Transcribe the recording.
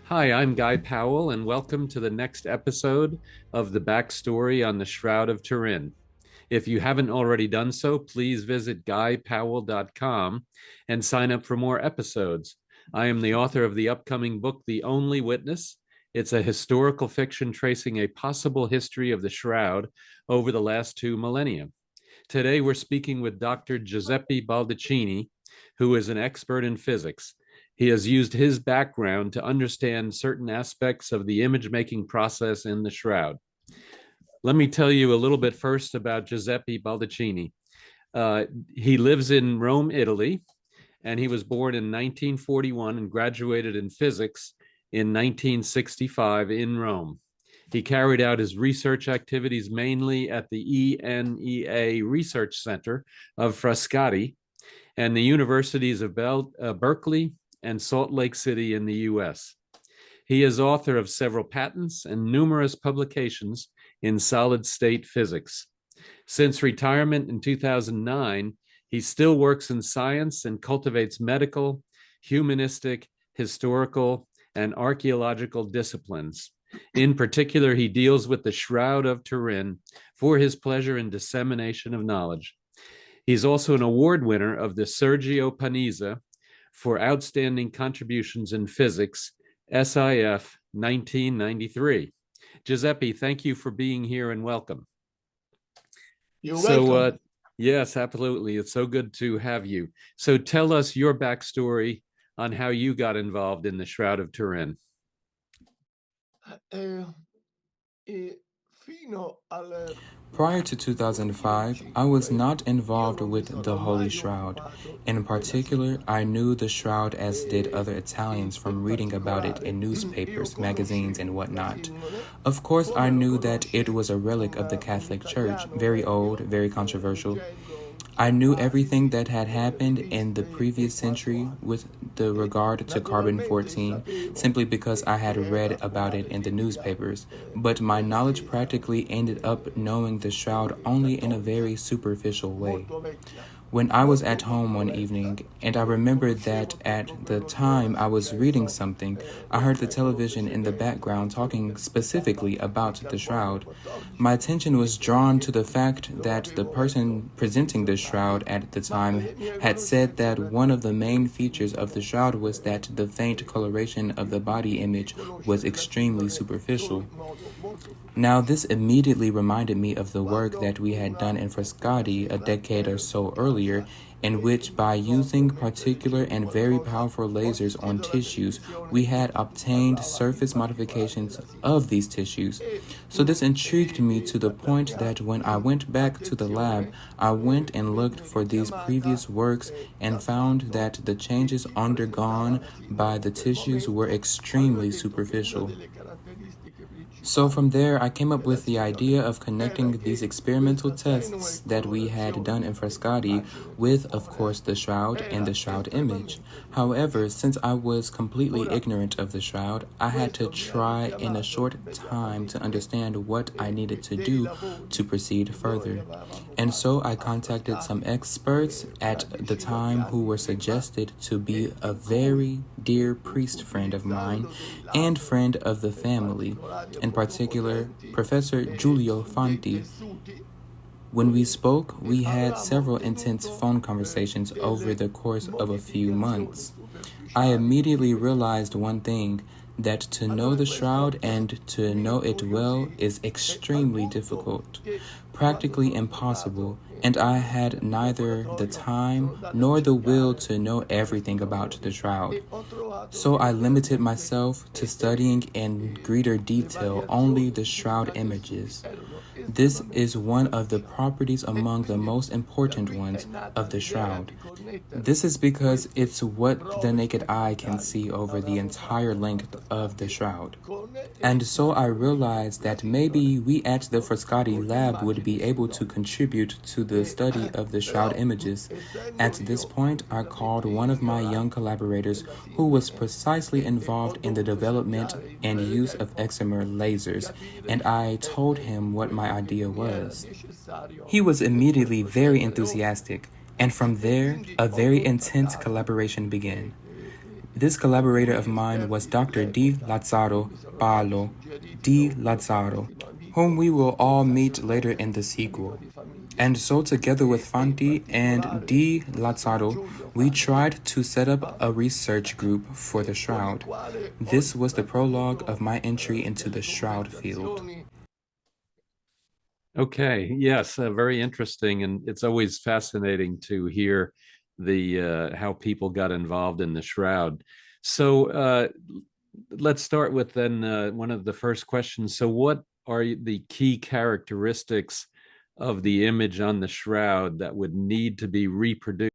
Hi, I'm Guy Powell, and welcome to the next episode of the backstory on the Shroud of Turin. If you haven't already done so, please visit guypowell.com and sign up for more episodes. I am the author of the upcoming book, The Only Witness. It's a historical fiction tracing a possible history of the Shroud over the last 2 millennia. Today, we're speaking with Dr. Giuseppe Baldacchini, who is an expert in physics. He has used his background to understand certain aspects of the image making process in the shroud. Let me tell you a little bit first about Giuseppe Baldacchini. He lives in Rome, Italy, and he was born in 1941 and graduated in physics in 1965 in Rome. He carried out his research activities mainly at the ENEA Research Center of Frascati and the universities of Berkeley and Salt Lake City in the US. He is author of several patents and numerous publications in solid state physics. Since retirement in 2009, he still works in science and cultivates medical, humanistic, historical, and archaeological disciplines. In particular, he deals with the Shroud of Turin for his pleasure in dissemination of knowledge. He's also an award winner of the Sergio Paniza for outstanding contributions in physics, SIF 1993. Giuseppe, thank you for being here and welcome. You're So, welcome. yes, absolutely. It's so good to have you. So, tell us your backstory on how you got involved in the Shroud of Turin. Eh, Fino al Prior to 2005, I was not involved with the Holy Shroud. In particular, I knew the Shroud as did other Italians from reading about it in newspapers, magazines, and whatnot. Of course, I knew that it was a relic of the Catholic Church, very old, very controversial. I knew everything that had happened in the previous century with the regard to carbon-14 simply because I had read about it in the newspapers, but my knowledge practically ended up knowing the shroud only in a very superficial way. When I was at home one evening, and I remembered that at the time I was reading something, I heard the television in the background talking specifically about the shroud. My attention was drawn to the fact that the person presenting the shroud at the time had said that one of the main features of the shroud was that the faint coloration of the body image was extremely superficial. Now, this immediately reminded me of the work that we had done in Frascati a decade or so earlier, in which, by using particular and very powerful lasers on tissues, we had obtained surface modifications of these tissues. So this intrigued me to the point that when I went back to the lab, I went and looked for these previous works and found that the changes undergone by the tissues were extremely superficial. So from there, I came up with the idea of connecting these experimental tests that we had done in Frascati with, of course, the shroud and the shroud image. However, since I was completely ignorant of the shroud, I had to try in a short time to understand what I needed to do to proceed further. And so I contacted some experts at the time who were suggested to be a very dear priest friend of mine and friend of the family, in particular Professor Giulio Fanti. When we spoke, we had several intense phone conversations over the course of a few months. I immediately realized one thing, that to know the shroud and to know it well is extremely difficult, practically impossible, and I had neither the time nor the will to know everything about the shroud. So I limited myself to studying in greater detail only the shroud images. This is one of the properties among the most important ones of the shroud. This is because it's what the naked eye can see over the entire length of the shroud. And so I realized that maybe we at the Frascati lab would be able to contribute to the study of the shroud images. At this point, I called one of my young collaborators who was precisely involved in the development and use of excimer lasers, and I told him what my idea was. He was immediately very enthusiastic, and from there, a very intense collaboration began. This collaborator of mine was Dr. Di Lazzaro Paolo Di Lazzaro, whom we will all meet later in the sequel. And so together with Fanti and Di Lazzaro, we tried to set up a research group for the Shroud. This was the prologue of my entry into the Shroud field. Okay, yes, very interesting, and it's always fascinating to hear the how people got involved in the Shroud. So let's start with then one of the first questions. So, what are the key characteristics of the image on the Shroud that would need to be reproduced